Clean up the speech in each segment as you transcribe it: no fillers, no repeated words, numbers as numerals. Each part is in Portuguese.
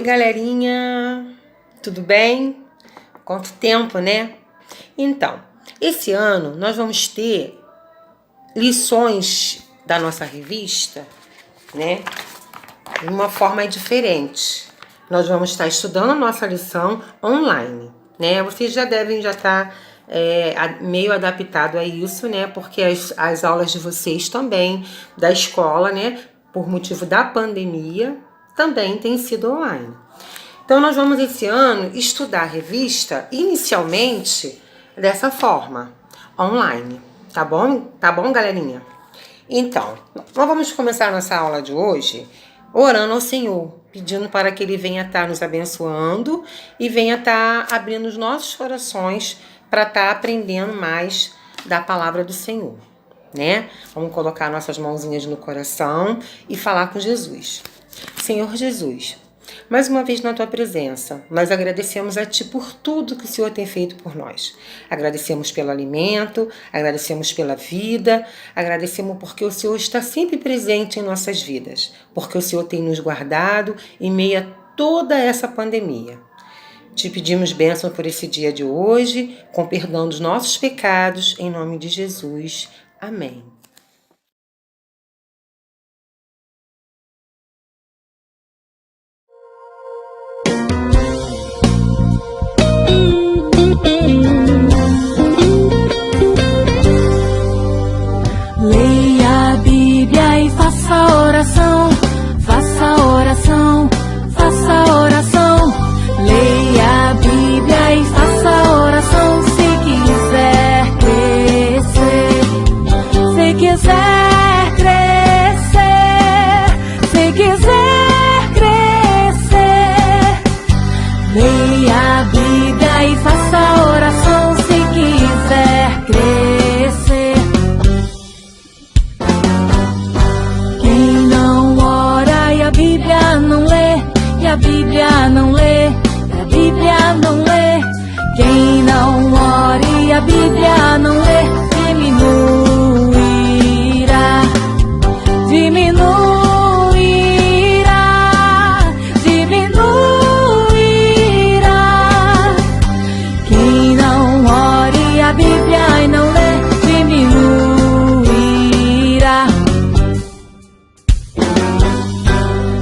Oi, galerinha, tudo bem? Quanto tempo, né? Então, esse ano nós vamos ter lições da nossa revista, né? De uma forma diferente. Nós vamos estar estudando a nossa lição online, né? Vocês já devem estar meio adaptado a isso, né? Porque as aulas de vocês também, da escola, né? Por motivo da pandemia, também têm sido online. Então, nós vamos esse ano estudar a revista inicialmente dessa forma, online. Tá bom? Tá bom, galerinha? Então, nós vamos começar a nossa aula de hoje orando ao Senhor, pedindo para que Ele venha estar nos abençoando e venha estar abrindo os nossos corações para estar aprendendo mais da palavra do Senhor, né? Vamos colocar nossas mãozinhas no coração e falar com Jesus. Senhor Jesus, mais uma vez na Tua presença, nós agradecemos a Ti por tudo que o Senhor tem feito por nós. Agradecemos pelo alimento, agradecemos pela vida, agradecemos porque o Senhor está sempre presente em nossas vidas, porque o Senhor tem nos guardado em meio a toda essa pandemia. Te pedimos bênção por esse dia de hoje, com perdão dos nossos pecados, em nome de Jesus. Amém. Leia a Bíblia e faça oração, faça oração, faça oração. Leia a Bíblia e faça oração se quiser crescer, se quiser crescer, se quiser crescer. Leia a Bíblia e faça oração se quiser crescer. Quem não ora e a Bíblia não lê, e a Bíblia não lê, e a Bíblia não lê. Quem não ora e a Bíblia não lê, diminuirá, diminuirá, diminuirá. Quem não ora e a Bíblia não lê, diminuirá.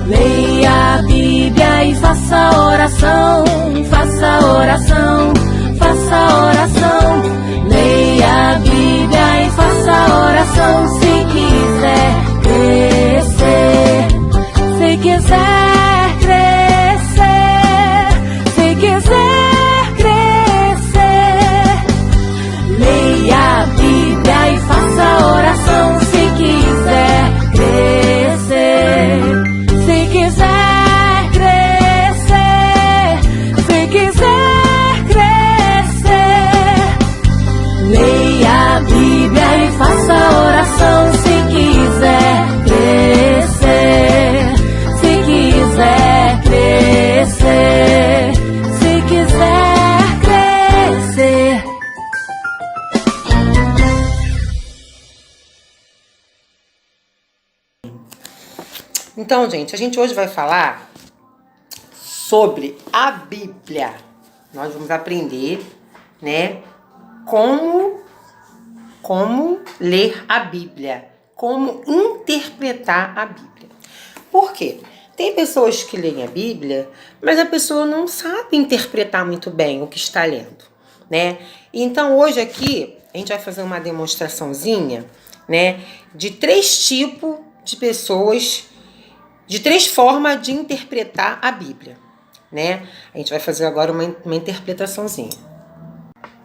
Leia a Bíblia e faça oração, faça oração, faça oração. Leia a Bíblia e faça oração se quiser crescer, se quiser crescer, se quiser crescer. Leia a Bíblia e faça oração se quiser crescer, se quiser crescer, se quiser crescer. Leia a Bíblia e faça oração se quiser crescer, se quiser crescer, se quiser crescer. Então, gente, a gente hoje vai falar sobre a Bíblia. Nós vamos aprender, né, como ler a Bíblia, como interpretar a Bíblia. Por quê? Tem pessoas que leem a Bíblia, mas a pessoa não sabe interpretar muito bem o que está lendo, né? Então, hoje aqui, a gente vai fazer uma demonstraçãozinha, né, de 3 tipos de pessoas, de 3 formas de interpretar a Bíblia, né? A gente vai fazer agora uma interpretaçãozinha.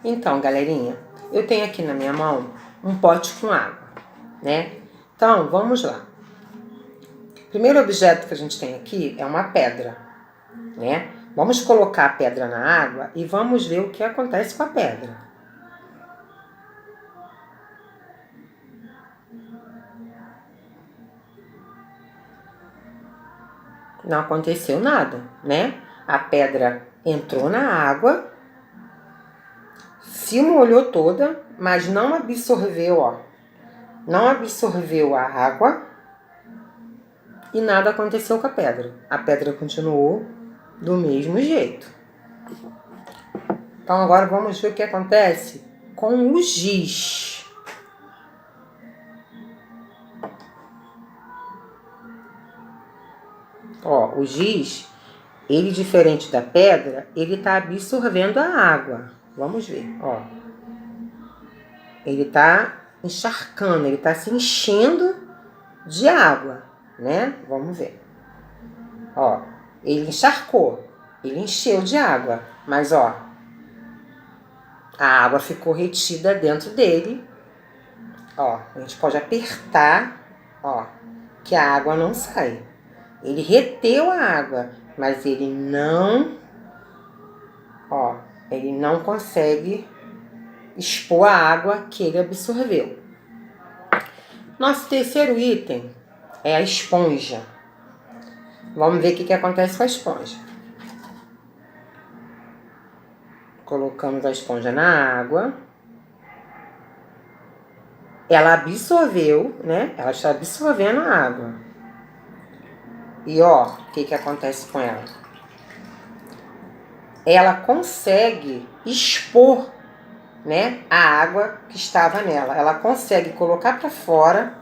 Então, galerinha, eu tenho aqui na minha mão um pote com água, né? Então, vamos lá. O primeiro objeto que a gente tem aqui é uma pedra, né? Vamos colocar a pedra na água e vamos ver o que acontece com a pedra. Não aconteceu nada, né? A pedra entrou na água, se molhou toda, mas não absorveu, ó. Não absorveu a água e nada aconteceu com a pedra. A pedra continuou do mesmo jeito. Então agora vamos ver o que acontece com o giz. Ó, o giz, ele diferente da pedra, ele tá absorvendo a água. Vamos ver, ó. Ele tá encharcando, ele tá se enchendo de água, né? Vamos ver. Ó, ele encharcou, ele encheu de água, mas ó, a água ficou retida dentro dele. Ó, a gente pode apertar, ó, que a água não sai. Ele reteu a água, mas ele não, ó, ele não consegue expor a água que ele absorveu. Nosso terceiro item é a esponja. Vamos ver o que acontece com a esponja. Colocamos a esponja na água. Ela absorveu, né? Ela está absorvendo a água. E ó, o que acontece com ela? Ela consegue expor, né, a água que estava nela. Ela consegue colocar para fora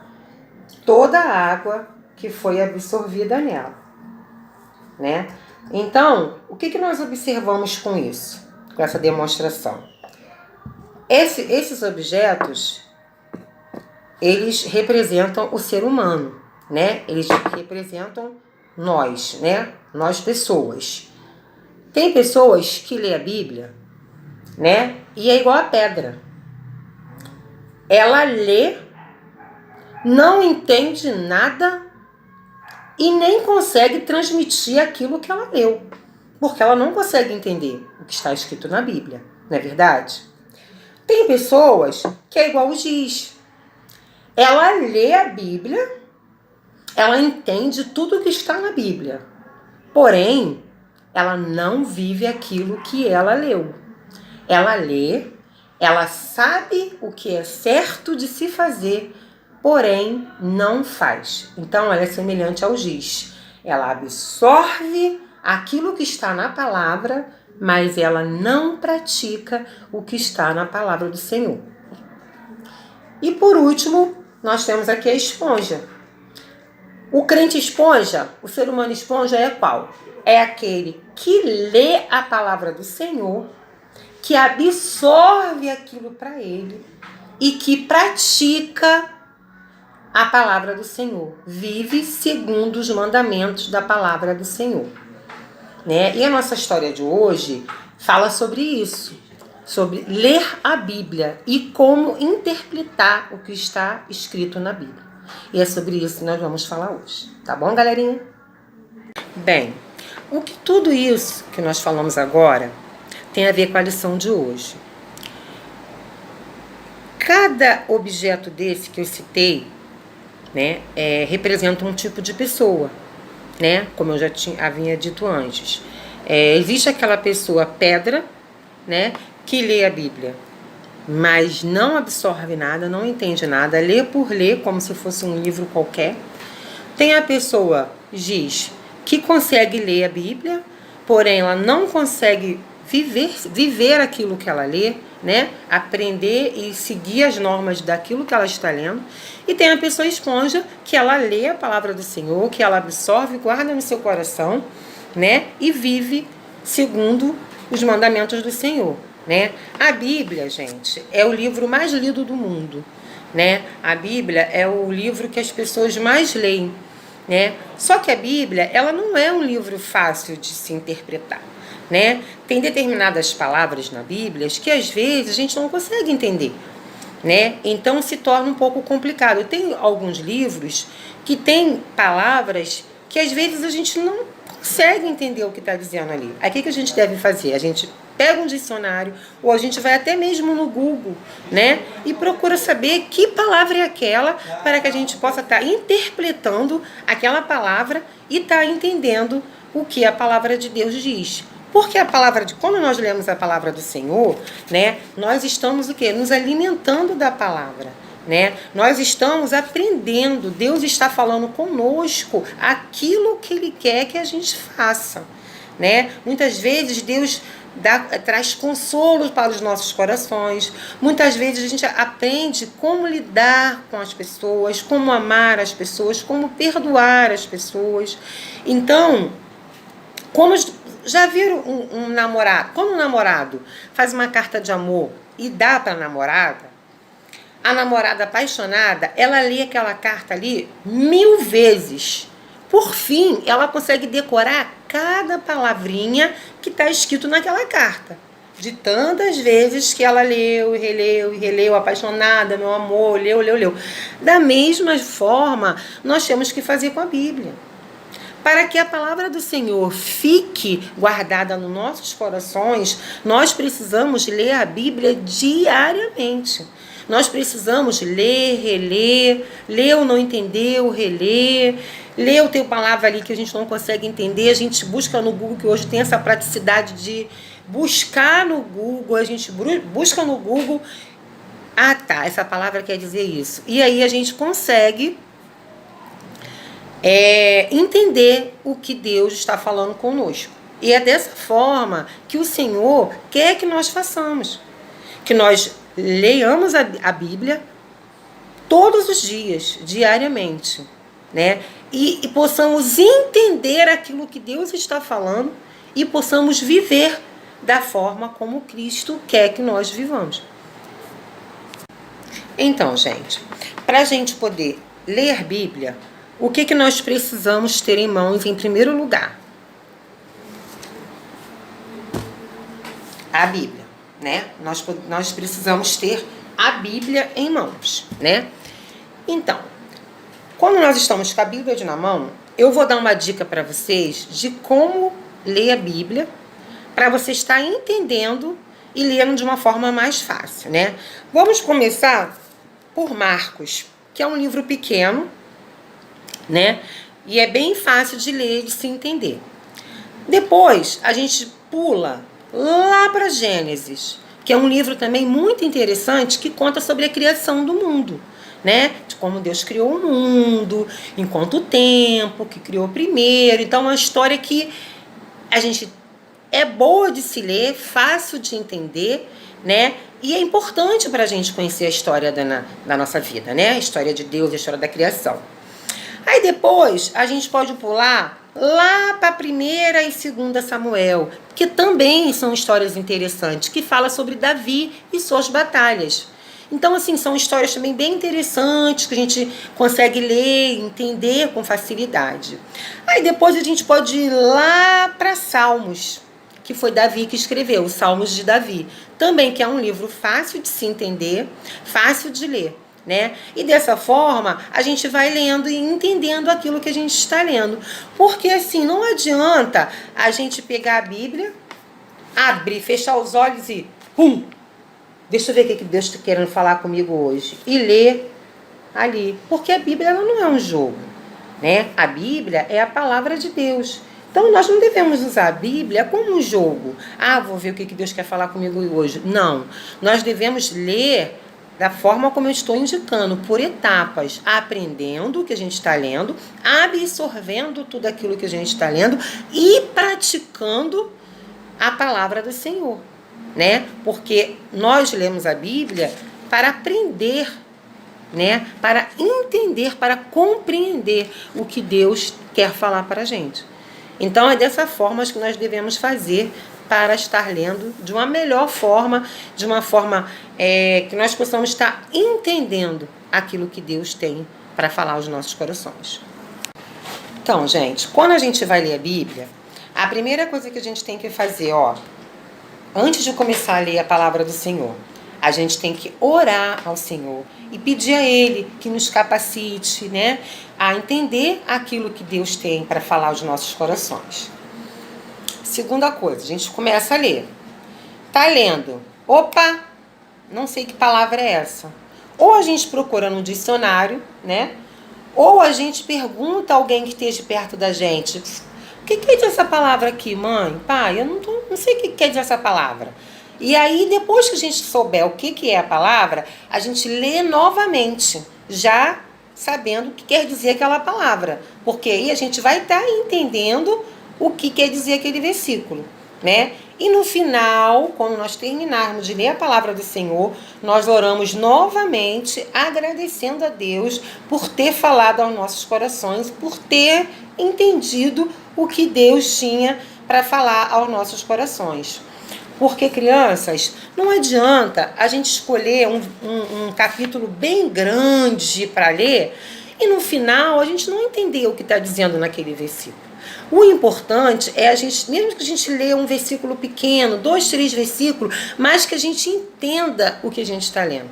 toda a água que foi absorvida nela, né? Então, o que nós observamos com isso, com essa demonstração? Esses objetos, eles representam o ser humano, né? Eles representam nós, né? Nós pessoas. Tem pessoas que lê a Bíblia, né? E é igual a pedra. Ela lê, não entende nada e nem consegue transmitir aquilo que ela leu, porque ela não consegue entender o que está escrito na Bíblia, não é verdade? Tem pessoas que é igual o giz. Ela lê a Bíblia, ela entende tudo o que está na Bíblia, porém, ela não vive aquilo que ela leu. Ela lê, ela sabe o que é certo de se fazer, porém não faz. Então ela é semelhante ao giz. Ela absorve aquilo que está na palavra, mas ela não pratica o que está na palavra do Senhor. E por último, nós temos aqui a esponja. O crente esponja, o ser humano esponja é qual? É aquele que lê a palavra do Senhor, que absorve aquilo para ele e que pratica a palavra do Senhor. Vive segundo os mandamentos da palavra do Senhor, né? E a nossa história de hoje fala sobre isso, sobre ler a Bíblia e como interpretar o que está escrito na Bíblia. E é sobre isso que nós vamos falar hoje. Tá bom, galerinha? Bem, o que tudo isso que nós falamos agora tem a ver com a lição de hoje. Cada objeto desse que eu citei, né, representa um tipo de pessoa, né? Como eu já havia dito antes. Existe aquela pessoa pedra, né, que lê a Bíblia, mas não absorve nada, não entende nada, lê por ler como se fosse um livro qualquer. Tem a pessoa giz, que consegue ler a Bíblia, porém ela não consegue viver aquilo que ela lê, né? Aprender e seguir as normas daquilo que ela está lendo. E tem a pessoa esponja, que ela lê a palavra do Senhor, que ela absorve, guarda no seu coração, né? E vive segundo os mandamentos do Senhor, né? A Bíblia, gente, é o livro mais lido do mundo, né? A Bíblia é o livro que as pessoas mais leem, né? Só que a Bíblia, ela não é um livro fácil de se interpretar, né? Tem determinadas palavras na Bíblia que às vezes a gente não consegue entender, né? Então se torna um pouco complicado. Tem alguns livros que tem palavras que às vezes a gente não consegue entender o que está dizendo ali. Aí o que a gente deve fazer? A gente pega um dicionário ou a gente vai até mesmo no Google, né? E procura saber que palavra é aquela para que a gente possa estar interpretando aquela palavra e estar entendendo o que a palavra de Deus diz. Porque quando nós lemos a palavra do Senhor, né, nós estamos o quê? Nos alimentando da palavra, né? Nós estamos aprendendo, Deus está falando conosco aquilo que Ele quer que a gente faça, né? Muitas vezes Deus traz consolo para os nossos corações. Muitas vezes a gente aprende como lidar com as pessoas, como amar as pessoas, como perdoar as pessoas. Então, já viram um namorado? Quando um namorado faz uma carta de amor e dá para a namorada apaixonada, ela lê aquela carta ali 1000 vezes. Por fim, ela consegue decorar cada palavrinha que está escrito naquela carta. De tantas vezes que ela leu, e releu, apaixonada, meu amor, leu. Da mesma forma, nós temos que fazer com a Bíblia. Para que a palavra do Senhor fique guardada nos nossos corações, nós precisamos ler a Bíblia diariamente. Nós precisamos ler, reler, leu, não entendeu, reler. Leu, tem palavra ali que a gente não consegue entender, a gente busca no Google, que hoje tem essa praticidade de buscar no Google, a gente busca no Google, tá, essa palavra quer dizer isso. E aí a gente consegue entender o que Deus está falando conosco. E é dessa forma que o Senhor quer que nós façamos. Que nós leiamos a Bíblia todos os dias, diariamente, né? E possamos entender aquilo que Deus está falando e possamos viver da forma como Cristo quer que nós vivamos. Então, gente, para a gente poder ler Bíblia, o que nós precisamos ter em mãos em primeiro lugar? A Bíblia, né? Nós precisamos ter a Bíblia em mãos, né? Então, quando nós estamos com a Bíblia na mão, eu vou dar uma dica para vocês de como ler a Bíblia, para você estar entendendo e lendo de uma forma mais fácil, né? Vamos começar por Marcos, que é um livro pequeno, né? E é bem fácil de ler e de se entender. Depois, a gente pula lá para Gênesis, que é um livro também muito interessante que conta sobre a criação do mundo, né? De como Deus criou o mundo, em quanto tempo, que criou primeiro. Então, é uma história que a gente é boa de se ler, fácil de entender, né? E é importante para a gente conhecer a história da nossa vida, né? A história de Deus, a história da criação. Aí depois, a gente pode pular lá para 1ª e 2ª Samuel, que também são histórias interessantes, que fala sobre Davi e suas batalhas. Então, assim, são histórias também bem interessantes, que a gente consegue ler e entender com facilidade. Aí depois a gente pode ir lá para Salmos, que foi Davi que escreveu, os Salmos de Davi. Também que é um livro fácil de se entender, fácil de ler, né? E dessa forma, a gente vai lendo e entendendo aquilo que a gente está lendo. Porque, assim, não adianta a gente pegar a Bíblia, abrir, fechar os olhos e pum! Deixa eu ver o que Deus está querendo falar comigo hoje. E ler ali. Porque a Bíblia ela não é um jogo, né? A Bíblia é a palavra de Deus. Então, nós não devemos usar a Bíblia como um jogo. Vou ver o que Deus quer falar comigo hoje. Não. Nós devemos ler da forma como eu estou indicando, por etapas, aprendendo o que a gente está lendo, absorvendo tudo aquilo que a gente está lendo e praticando a palavra do Senhor, né? Porque nós lemos a Bíblia para aprender, né? Para entender, para compreender o que Deus quer falar para a gente. Então, é dessa forma que nós devemos fazer para estar lendo de uma melhor forma, de uma forma que nós possamos estar entendendo aquilo que Deus tem para falar aos nossos corações. Então, gente, quando a gente vai ler a Bíblia, a primeira coisa que a gente tem que fazer, antes de começar a ler a palavra do Senhor, a gente tem que orar ao Senhor e pedir a Ele que nos capacite, né, a entender aquilo que Deus tem para falar aos nossos corações. Segunda coisa, a gente começa a ler. Tá lendo. Opa, não sei que palavra é essa. Ou a gente procura no dicionário, né? Ou a gente pergunta a alguém que esteja perto da gente. O que quer dizer essa palavra aqui, mãe? Pai, eu não sei o que quer dizer essa palavra. E aí, depois que a gente souber o que é a palavra, a gente lê novamente, já sabendo o que quer dizer aquela palavra. Porque aí a gente vai estar entendendo o que quer dizer aquele versículo, né? E no final, quando nós terminarmos de ler a palavra do Senhor, nós oramos novamente, agradecendo a Deus por ter falado aos nossos corações, por ter entendido o que Deus tinha para falar aos nossos corações. Porque, crianças, não adianta a gente escolher um capítulo bem grande para ler e no final a gente não entender o que está dizendo naquele versículo. O importante é a gente, mesmo que a gente leia um versículo pequeno, 2, 3 versículos, mas que a gente entenda o que a gente está lendo,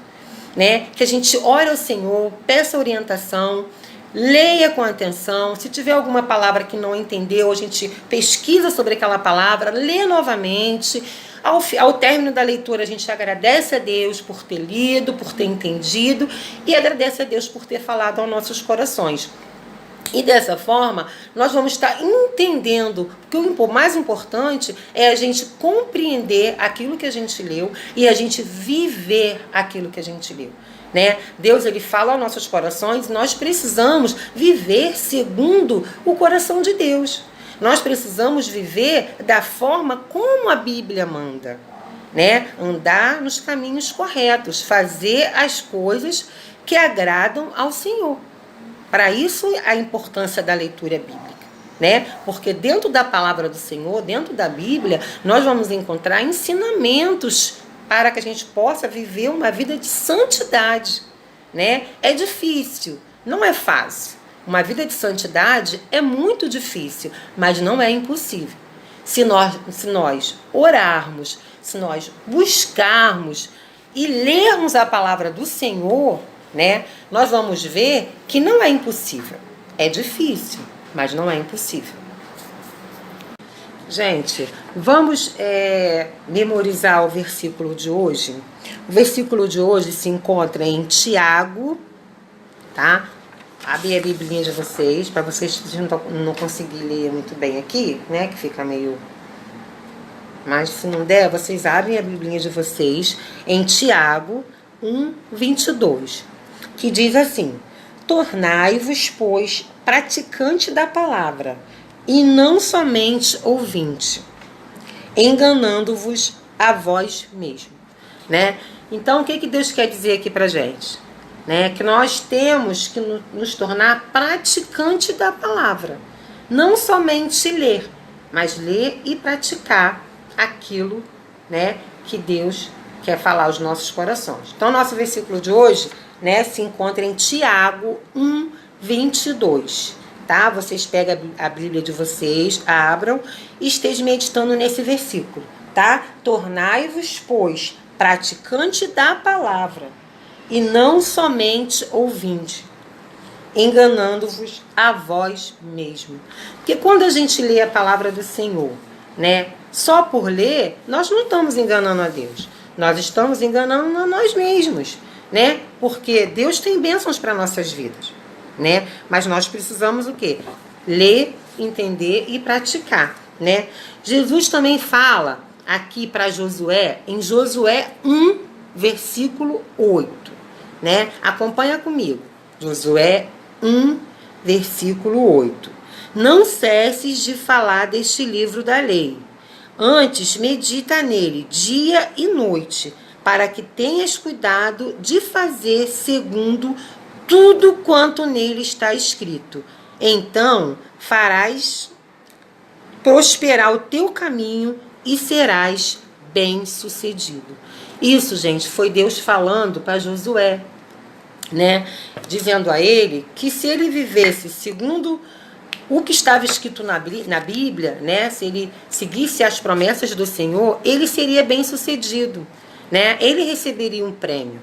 né? Que a gente ore ao Senhor, peça orientação, leia com atenção. Se tiver alguma palavra que não entendeu, a gente pesquisa sobre aquela palavra, lê novamente. Ao término da leitura, a gente agradece a Deus por ter lido, por ter entendido e agradece a Deus por ter falado aos nossos corações. E dessa forma, nós vamos estar entendendo, porque o mais importante é a gente compreender aquilo que a gente leu e a gente viver aquilo que a gente leu, né? Deus, ele fala aos nossos corações e nós precisamos viver segundo o coração de Deus. Nós precisamos viver da forma como a Bíblia manda, né? Andar nos caminhos corretos, fazer as coisas que agradam ao Senhor. Para isso, a importância da leitura bíblica, né? Porque dentro da palavra do Senhor, dentro da Bíblia, nós vamos encontrar ensinamentos para que a gente possa viver uma vida de santidade, né? É difícil, não é fácil. Uma vida de santidade é muito difícil, mas não é impossível. Se nós orarmos, se nós buscarmos e lermos a palavra do Senhor, né, nós vamos ver que não é impossível. É difícil, mas não é impossível. Gente, vamos memorizar o versículo de hoje. O versículo de hoje se encontra em Tiago, tá? Abre a Biblinha de vocês, para vocês não conseguirem ler muito bem aqui, né? Que fica meio... Mas se não der, vocês abrem a Biblinha de vocês em Tiago 1:22, que diz assim: tornai-vos, pois, praticante da palavra, e não somente ouvinte, enganando-vos a vós mesmo, né? Então, o que Deus quer dizer aqui pra gente? Né, que nós temos que nos tornar praticante da palavra. Não somente ler, mas ler e praticar aquilo, né, que Deus quer falar aos nossos corações. Então, nosso versículo de hoje, né, se encontra em Tiago 1:22. Tá? Vocês pegam a Bíblia de vocês, abram e estejam meditando nesse versículo. Tá? Tornai-vos, pois, praticante da palavra, e não somente ouvinte, enganando-vos a vós mesmo. Porque quando a gente lê a palavra do Senhor, né, só por ler, nós não estamos enganando a Deus. Nós estamos enganando a nós mesmos, né? Porque Deus tem bênçãos para nossas vidas, né? Mas nós precisamos o quê? Ler, entender e praticar, né? Jesus também fala aqui para Josué, em Josué 1, versículo 8. Né? Acompanha comigo. Josué 1, versículo 8. Não cesses de falar deste livro da lei. Antes, medita nele dia e noite, para que tenhas cuidado de fazer segundo tudo quanto nele está escrito. Então, farás prosperar o teu caminho e serás bem-sucedido. Isso, gente, foi Deus falando para Josué, né? Dizendo a ele que se ele vivesse segundo o que estava escrito na Bíblia, né? Se ele seguisse as promessas do Senhor, ele seria bem-sucedido, né? Ele receberia um prêmio.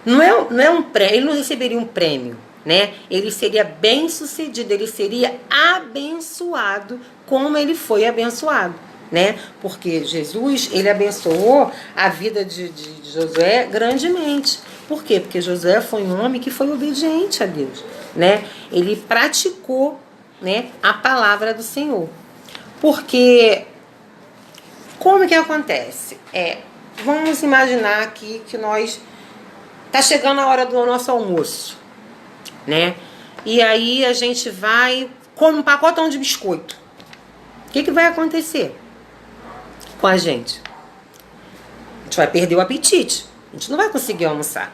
Não é um prêmio, ele não receberia um prêmio, né? Ele seria bem-sucedido, ele seria abençoado como ele foi abençoado, né? Porque Jesus, ele abençoou a vida de Josué grandemente. Por quê? Porque Josué foi um homem que foi obediente a Deus, né? Ele praticou, né, a palavra do Senhor. Porque como que acontece? Vamos imaginar aqui que tá chegando a hora do nosso almoço, né? E aí a gente vai come um pacotão de biscoito. o que vai acontecer com a gente? A gente vai perder o apetite. A gente não vai conseguir almoçar.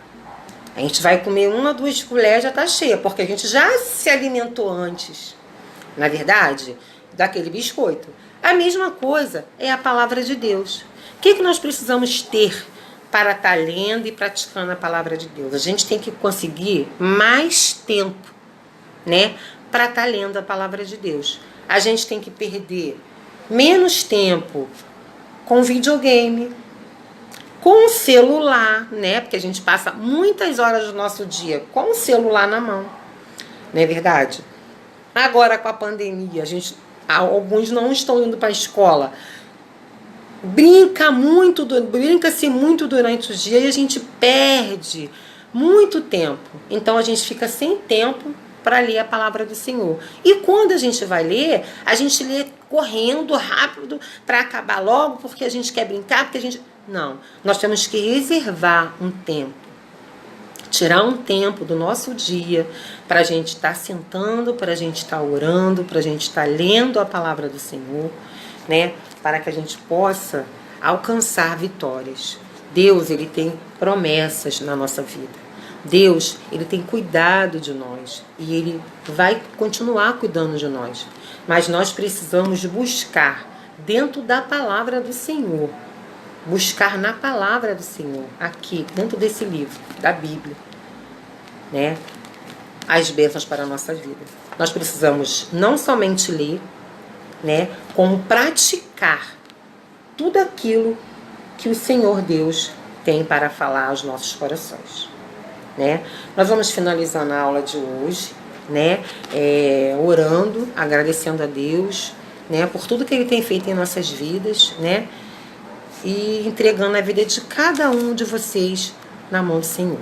A gente vai comer 1 ou 2 colheres, já tá cheia, porque a gente já se alimentou antes, na verdade, daquele biscoito. A mesma coisa é a palavra de Deus. O que nós precisamos ter para estar lendo e praticando a palavra de Deus? A gente tem que conseguir mais tempo, né, para estar lendo a palavra de Deus. A gente tem que perder menos tempo com videogame, com o celular, né? Porque a gente passa muitas horas do nosso dia com o celular na mão, não é verdade? Agora, com a pandemia, alguns não estão indo para a escola. Brinca-se muito durante o dia e a gente perde muito tempo. Então, a gente fica sem tempo para ler a palavra do Senhor. E quando a gente vai ler, a gente lê correndo, rápido, para acabar logo, porque a gente quer brincar, porque a gente... Não, nós temos que reservar um tempo, tirar um tempo do nosso dia para a gente estar sentando, para a gente estar orando, para a gente estar lendo a palavra do Senhor, né? Para que a gente possa alcançar vitórias. Deus, Ele tem promessas na nossa vida. Deus, Ele tem cuidado de nós e Ele vai continuar cuidando de nós. Mas nós precisamos buscar dentro da palavra do Senhor. Buscar na palavra do Senhor, aqui, dentro desse livro, da Bíblia, né? As bênçãos para a nossa vida. Nós precisamos não somente ler, né? Como praticar tudo aquilo que o Senhor Deus tem para falar aos nossos corações, né? Nós vamos finalizando a aula de hoje, né? Orando, agradecendo a Deus, né? Por tudo que Ele tem feito em nossas vidas, né? E entregando a vida de cada um de vocês na mão do Senhor.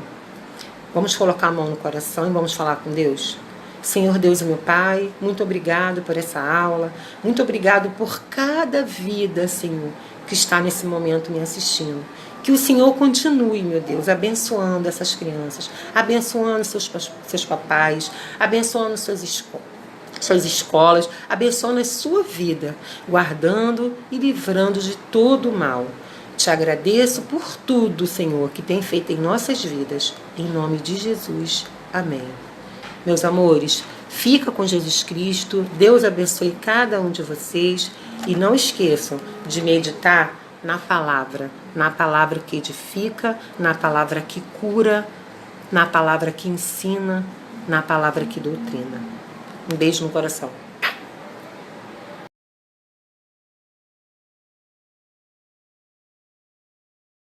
Vamos colocar a mão no coração e vamos falar com Deus? Senhor Deus e meu Pai, muito obrigado por essa aula, muito obrigado por cada vida, Senhor, que está nesse momento me assistindo. Que o Senhor continue, meu Deus, abençoando essas crianças, abençoando seus papais, abençoando suas escolas, abençoando a sua vida, guardando e livrando de todo o mal. Te agradeço por tudo, Senhor, que tem feito em nossas vidas. Em nome de Jesus. Amém. Meus amores, fica com Jesus Cristo. Deus abençoe cada um de vocês. E não esqueçam de meditar na palavra que edifica, na palavra que cura, na palavra que ensina, na palavra que doutrina. Um beijo no coração.